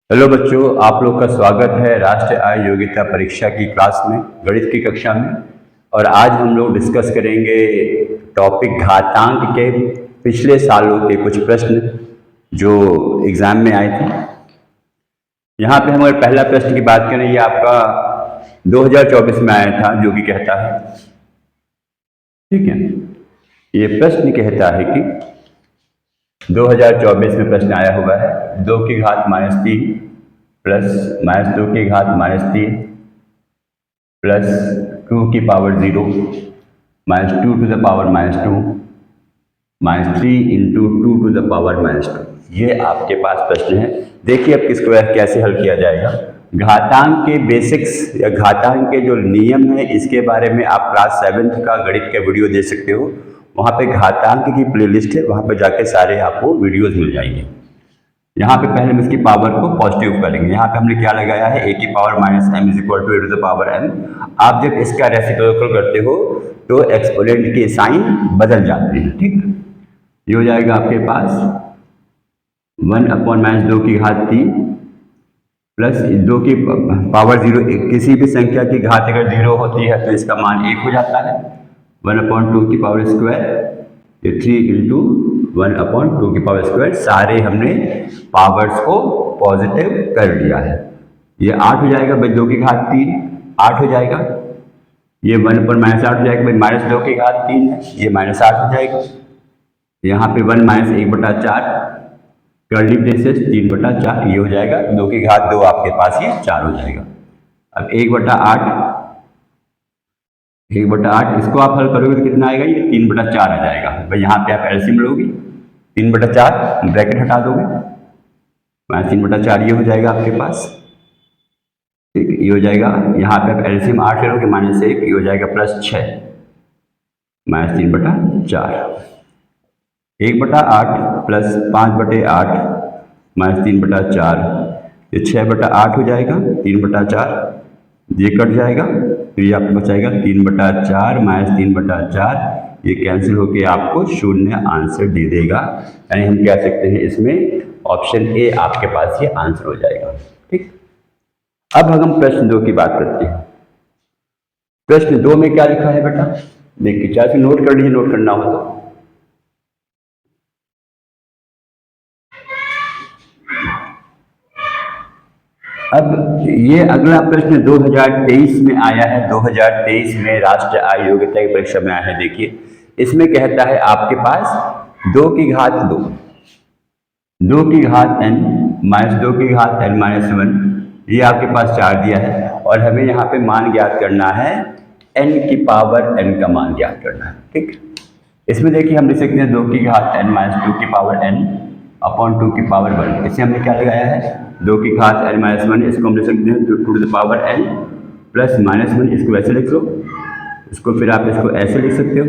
Hello बच्चों, आप लोग का स्वागत है राष्ट्रीय आय योग्यता परीक्षा की क्लास में, गणित की कक्षा में। और आज हम लोग डिस्कस करेंगे टॉपिक घातांक के पिछले सालों के कुछ प्रश्न जो एग्जाम में आए थे। यहाँ पे हमारे पहला प्रश्न की बात करें, ये आपका 2024 में आया था, जो कि कहता है, ठीक है, ये प्रश्न कहता है कि 2024 में प्रश्न आया हुआ है 2 की घात -3 प्लस -2 की घात -3 प्लस 2 की power 0 -2 to the power -2 -3 into 2 to the power -2। ये आपके पास प्रश्न है। देखिए अब किसको कैसे हल किया जाएगा। घातांक के बेसिक्स या घातांक के जो नियम है, इसके बारे में आप क्लास 7th का गणित का वीडियो देख सकते हो। वहाँ पे घातांक की प्लेलिस्ट है, वहाँ पे जाके सारे आपको वीडियोस मिल जाएंगे। यहाँ पे पहले हम इसकी पावर को पॉजिटिव करेंगे। यहाँ पे हमने क्या लगाया है, a की power -m is equal to a to the power m। आप जब इसका रेसिप्रोकल करते हो तो एक्सपोनेंट के साइन बदल जाते हैं, ठीक। ये हो जाएगा आपके पास 1/-2 की घात 3 प्लस 2 की पावर 0। किसी भी संख्या की घात अगर 0 होती है तो इसका मान 1 हो जाता है। 1/2 की पावर स्क्वायर, ये 3 इंटू 1/2 की पावर स्क्वायर। सारे हमने पावर्स को पॉजिटिव कर लिया है। ये 8 हो जाएगा भाई, 2 की घात 3 8 हो जाएगा। ये 1/-8 हो जाएगा भाई, -2 की घात 3 है, ये -8 हो जाएगा। यहाँ पे 1 - 1/4 कर्ली ब्रेसेस 3/4, ये हो जाएगा। 2 की घात 2 आपके पास ये 4 हो जाएगा। अब 1/8 इसको आप हल करोगे तो कितना आएगा, ये 3/4 आ जाएगा भाई। यहाँ पे आप एलसीएम लोगे, 3/4 ब्रैकेट हटा दोगे, -3/4 ये हो जाएगा आपके पास, ठीक। ये हो जाएगा, यहाँ पे आप एलसीएम 8 ले लोगे, -1 ये हो जाएगा +6 -3/4। 1/8 प्लस 5/8 -3/4, ये 6/8 हो जाएगा। 3/4 ये कट जाएगा तो ये आपको बचाएगा 3/4 -3/4, ये कैंसिल होके आपको 0 आंसर दे देगा। यानी हम कह सकते हैं इसमें ऑप्शन ए आपके पास ये आंसर हो जाएगा, ठीक। अब हम प्रश्न 2 की बात करते हैं। प्रश्न 2 में क्या लिखा है बेटा, देखिए, चाहे नोट कर लीजिए, नोट करना हो तो। अब ये अगला प्रश्न 2023 में आया है, 2023 में राष्ट्रीय आय योग्यता की परीक्षा में आया है। देखिए इसमें कहता है आपके पास 2 की घात 2, 2 की घात n -2 की घात n -1, ये आपके पास 4 दिया है। और हमें यहाँ पे मान ज्ञात करना है, n की पावर n का मान ज्ञात करना है, ठीक। इसमें देखिए हम लिख सकते हैं 2 की घात n -2 की पावर n अपॉन 2 की पावर 1। इसे हमने क्या लगाया है, 2 की घात n -1, इसको हम लिख सकते हैं 2 to the power n plus -1। इसको ऐसे लिख लो, इसको फिर आप इसको ऐसे लिख सकते हो।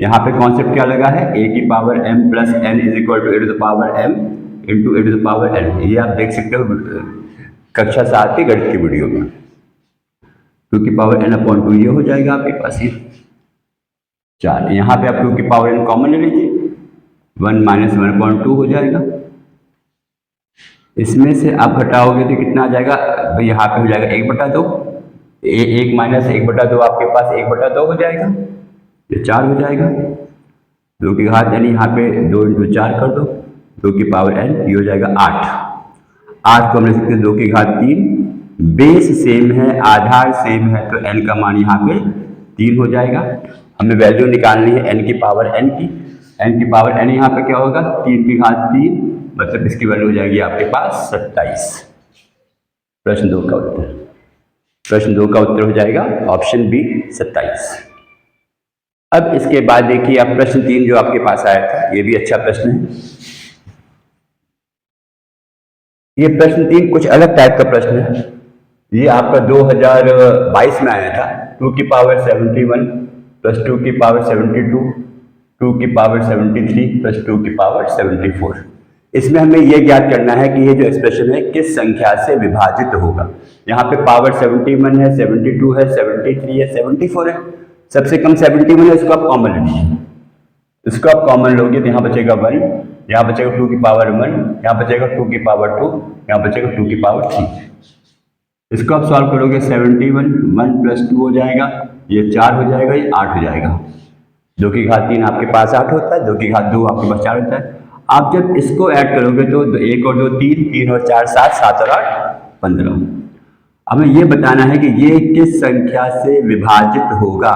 यहाँ पे कॉन्सेप्ट क्या लगा है, a की power m plus n is equal to a to the power m into a to the power n। ये आप देख सकते हो कक्षा 7 के गणित की वीडियो में। 2 की पावर n अपॉन 2 ये हो जाएगा आपके पास ये 4। यहाँ पे आप 2 की पावर n कॉमन ले लीजिए, 1 - 1/2 हो जाएगा। इसमें से आप घटाओगे तो कितना आ जाएगा भाई, यहाँ पे हो जाएगा 1/2। 1 - 1/2 आपके पास 1/2 हो जाएगा, ये 4 हो जाएगा। 2 की घात यानी यहाँ पे 2 × 4 कर दो, 2 की पावर n, ये हो जाएगा 8। 8 को हम लिख सकते हैं 2 की घात 3। बेस सेम है, आधार सेम है, तो n का मान यहाँ पे 3 हो जाएगा। हमें वैल्यू निकालनी है n की पावर n की। n की पावर n यहाँ पे क्या होगा, 3 की घात 3, मतलब इसकी वैल्यू हो जाएगी आपके पास 27। प्रश्न 2 का उत्तर, प्रश्न 2 का उत्तर हो जाएगा ऑप्शन बी 27। अब इसके बाद देखिए आप प्रश्न 3 जो आपके पास आया था, ये भी अच्छा प्रश्न है। ये प्रश्न 3 कुछ अलग टाइप का प्रश्न है। ये आपका 2022 में आया था। 2 की पावर 71 प्लस 2 की पावर 72, 2 की पावर 73 प्लस 2 की पावर 74। इसमें हमें यह ज्ञात करना है कि ये जो एक्सप्रेशन है किस संख्या से विभाजित होगा। यहाँ पे पावर 71 है, 72 है, 73 है, 74 है। सबसे कम 71 है, इसको आप कॉमन ले लीजिए। इसको आप कॉमन लोगे तो यहाँ बचेगा 1, यहाँ बचेगा 2 की पावर 1, यहाँ बचेगा 2 की पावर 2, यहाँ बचेगा 2 की पावर 3। इसको आप सॉल्व करोगे 71, 1 + 2 हो जाएगा, ये 4 हो जाएगा, ये 8 हो जाएगा। 2 की घात 3 आपके पास 8 होता है, 2 की घात 2 आपके पास 4 होता है। आप जब इसको ऐड करोगे तो 1 और 2 3, 3 और 4 7, 7 और 8 15। हमें ये बताना है कि ये किस संख्या से विभाजित होगा।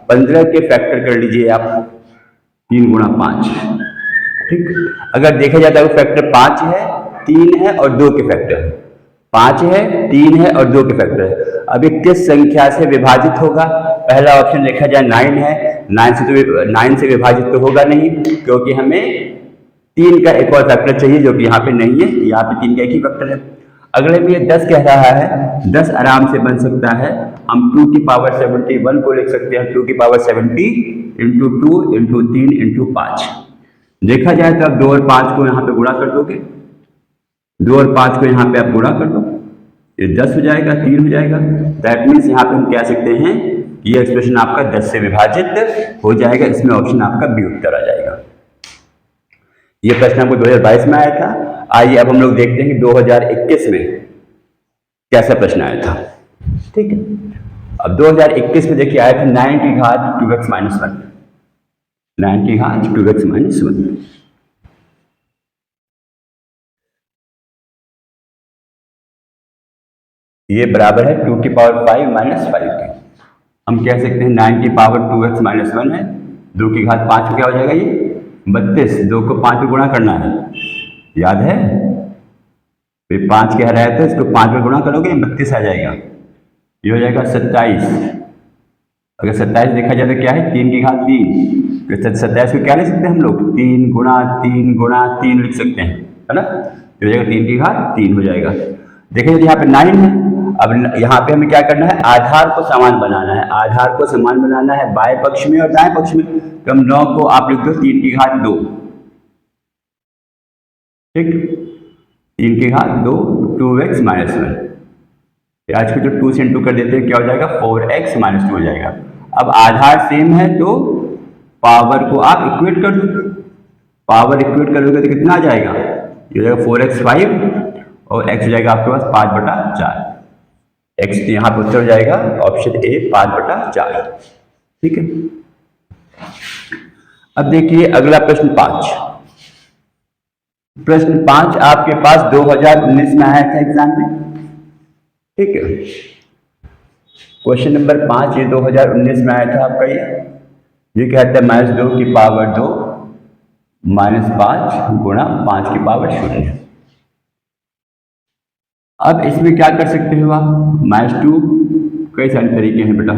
15 के फैक्टर कर लीजिए आप, 3 × 5, ठीक। अगर देखा जाता है फैक्टर 5 है, 3 है और 2 के फैक्टर है, 5 है, 3 है और 2 के फैक्टर है। अब ये किस संख्या से विभाजित होगा? पहला ऑप्शन देखा जाए 9 है, 9 से विभाजित तो होगा नहीं, क्योंकि हमें 3 का एक और फैक्टर चाहिए जो कि यहाँ पे नहीं है, यहाँ पे 3 का एक ही फैक्टर है। अगले में ये 10 कह रहा है, 10 आराम से बन सकता है। हम 2 की पावर 71 को लिख सकते हैं 2 की पावर 70 × 2 × 3 × 5। देखा जाए तो आप 2 और 5 को यहाँ पे गुणा कर दोगे, 2 और 5 को यहाँ पे आप गुणा कर दो, ये 10 हो जाएगा, 3 हो जाएगा। दैट मीन्स यहाँ पे हम कह सकते हैं कि ये एक्सप्रेशन आपका 10 से विभाजित हो जाएगा। इसमें ऑप्शन आपका बी उत्तर आ जाएगा। ये प्रश्न हमको 2022 में आया था। आइए अब हम लोग देखते हैं कि 2021 में कैसा प्रश्न आया था, ठीक है। अब 2021 में देखिए आया था 9 की घात 2x - 1, 9 की घात 2x - 1। ये बराबर है 2 की पावर 5 - 5 के। हम कह सकते हैं 9 की पावर 2x - 1 है, 2 की घात 5 क्या हो जाएगा, ये 32। 2 को 5 में गुणा करना है, याद है? फिर 5 कह रहा है तो इसको 5 में गुणा करोगे 32 आ जाएगा, ये हो जाएगा 27। अगर 27 देखा जाए तो क्या है, 3 की घात 3, तो 27 को क्या लिख सकते हैं हम लोग, 3 × 3 × 3 लिख सकते हैं, है ना। तो हो जाएगा 3 की घात 3 हो जाएगा। देखिए यहाँ पे 9 है। अब यहाँ पे हमें क्या करना है, आधार को समान बनाना है। आधार को समान बनाना है बाएं पक्ष में और दाएं पक्ष में। तो हम 9 को आप लिख दो 3 की घात 2, ठीक, 3 की घात 2, 2x - 1। आज को जो 2 से इंटू कर देते हैं क्या हो जाएगा, 4x - 2 हो जाएगा। अब आधार सेम है तो पावर को आप इक्वेट कर दो। पावर इक्वेट करोगे तो कितना आ जाएगा, ये हो जाएगा 4x 5 और x हो जाएगा आपके पास 5/4। x यहाँ पर उत्तर हो जाएगा ऑप्शन ए 5/4, ठीक है। अब देखिए अगला प्रश्न 5। प्रश्न 5 आपके पास 2019 में आया था एग्जाम में, ठीक है। क्वेश्चन नंबर 5 ये 2019 में आया था आपका। ये कहता है -2 की पावर 2 - 5 × 5 की पावर 0। अब इसमें क्या कर सकते हो आप, -2 कई सारे तरीके हैं बेटा।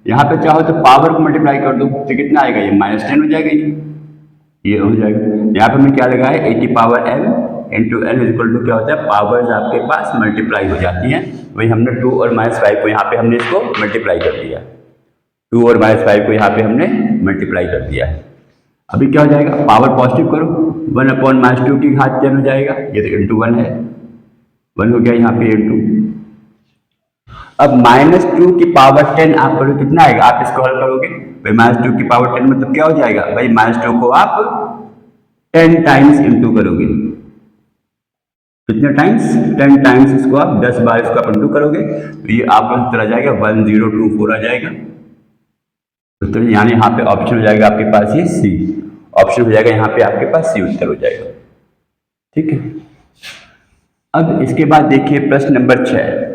यहाँ पे चाहो तो पावर को मल्टीप्लाई कर दो तो कितना आएगा, ये -10 हो जाएगा, ये हो जाएगा। यहाँ पे हमें क्या लगा है, 80 पावर m × n = क्या होता है, पावर्स आपके पास मल्टीप्लाई हो जाती हैं। वही हमने 2 और -5 को यहाँ पे हमने इसको मल्टीप्लाई कर दिया, 2 और -5 को यहाँ पे हमने मल्टीप्लाई कर दिया है। अभी क्या हो जाएगा, पावर पॉजिटिव करो, 1/-2 की घात 10 हो जाएगा, ये तो इंटू 1 है, 1 हो गया यहाँ पे इंटू। अब -2 की पावर 10 आप करोगे कितना आएगा, आप इसको हल करोगे भाई, -2 की पावर 10 मतलब क्या हो जाएगा भाई, -2 को आप 10 टाइम्स इंटू करोगे, कितने टाइम्स, 10 टाइम्स। इसको आप 10 बार इसको आप इंटू करोगे तो ये आपका उत्तर आ जाएगा 1024 आ जाएगा। तो यानी यहाँ पे ऑप्शन हो जाएगा आपके पास ये सी, ऑप्शन हो जाएगा यहाँ पे आपके पास सी उत्तर हो जाएगा, ठीक है। अब इसके बाद देखिए प्रश्न नंबर 6।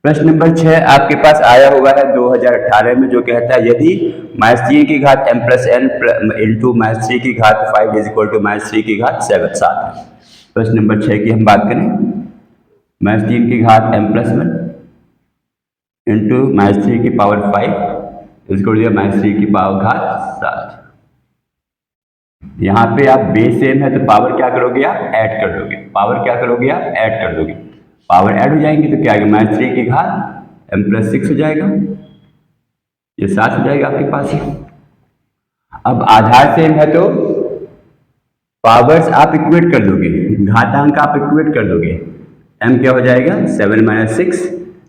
प्रश्न नंबर 6 आपके पास आया हुआ है 2018 में, जो कहता है यदि -3 की घात m + n इंटू -3 की घात 5 = -3 की घात 7 है। प्रश्न नंबर 6 की हम बात करें, -3 की घात m + 1 इंटू -3 की पावर 5 -3 की पावर घात 7। यहाँ पे आप बेस सेम है तो पावर क्या करोगे, आप ऐड कर दोगे। पावर क्या करोगे, आप ऐड कर दोगे। पावर ऐड हो जाएंगे तो क्या आएगा, -3 की घात m + 6 हो जाएगा, ये 7 हो जाएगा आपके पास। अब आधार सेम है तो पावर्स आप इक्वेट कर दोगे, घातांक आप इक्वेट कर दोगे। m क्या हो जाएगा 7 - 6,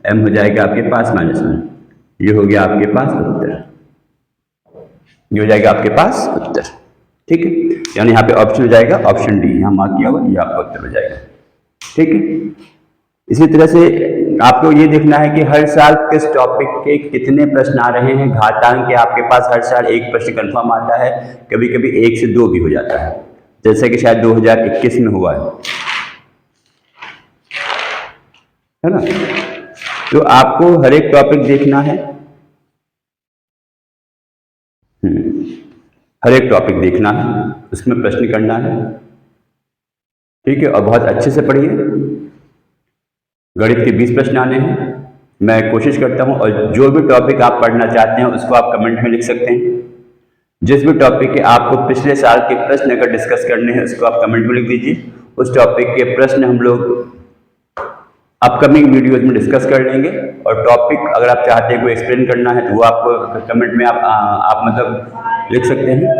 m हो जाएगा आपके पास -1, ये हो गया आपके पास उत्तर, ये हो जाएगा आपके पास उत्तर, ठीक है। यानी यहाँ पे ऑप्शन हो जाएगा ऑप्शन डी, यहाँ मार्क किया हुआ, ये आपका उत्तर हो जाएगा। ठीक है। इसी तरह से आपको ये देखना है कि हर साल किस टॉपिक के कितने प्रश्न आ रहे हैं। घातांक के आपके पास हर साल एक प्रश्न कंफर्म आता है, कभी कभी 1 से 2 भी हो जाता है, जैसे कि शायद 2021 में हुआ है ना। तो आपको हर एक टॉपिक देखना है, हर एक टॉपिक देखना है, उसमें प्रश्न करना है। ठीक है, और बहुत अच्छे से पढ़िए। गणित के 20 प्रश्न आने हैं, मैं कोशिश करता हूं, और जो भी टॉपिक आप पढ़ना चाहते हैं उसको आप कमेंट में लिख सकते हैं। जिस भी टॉपिक के आपको पिछले साल के प्रश्न अगर डिस्कस करने हैं उसको आप कमेंट में लिख दीजिए। उस टॉपिक के प्रश्न हम लोग अपकमिंग वीडियोज में डिस्कस कर लेंगे। और टॉपिक अगर आप चाहते हैं कोई एक्सप्लेन करना है तो वो आपको कमेंट में आप मतलब लिख सकते हैं।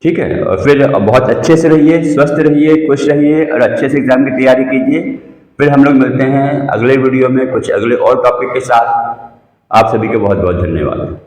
ठीक है, और फिर बहुत अच्छे से रहिए, स्वस्थ रहिए, खुश रहिए, और अच्छे से एग्जाम की तैयारी कीजिए। फिर हम लोग मिलते हैं अगले वीडियो में कुछ अगले और टॉपिक के साथ। आप सभी को बहुत बहुत धन्यवाद।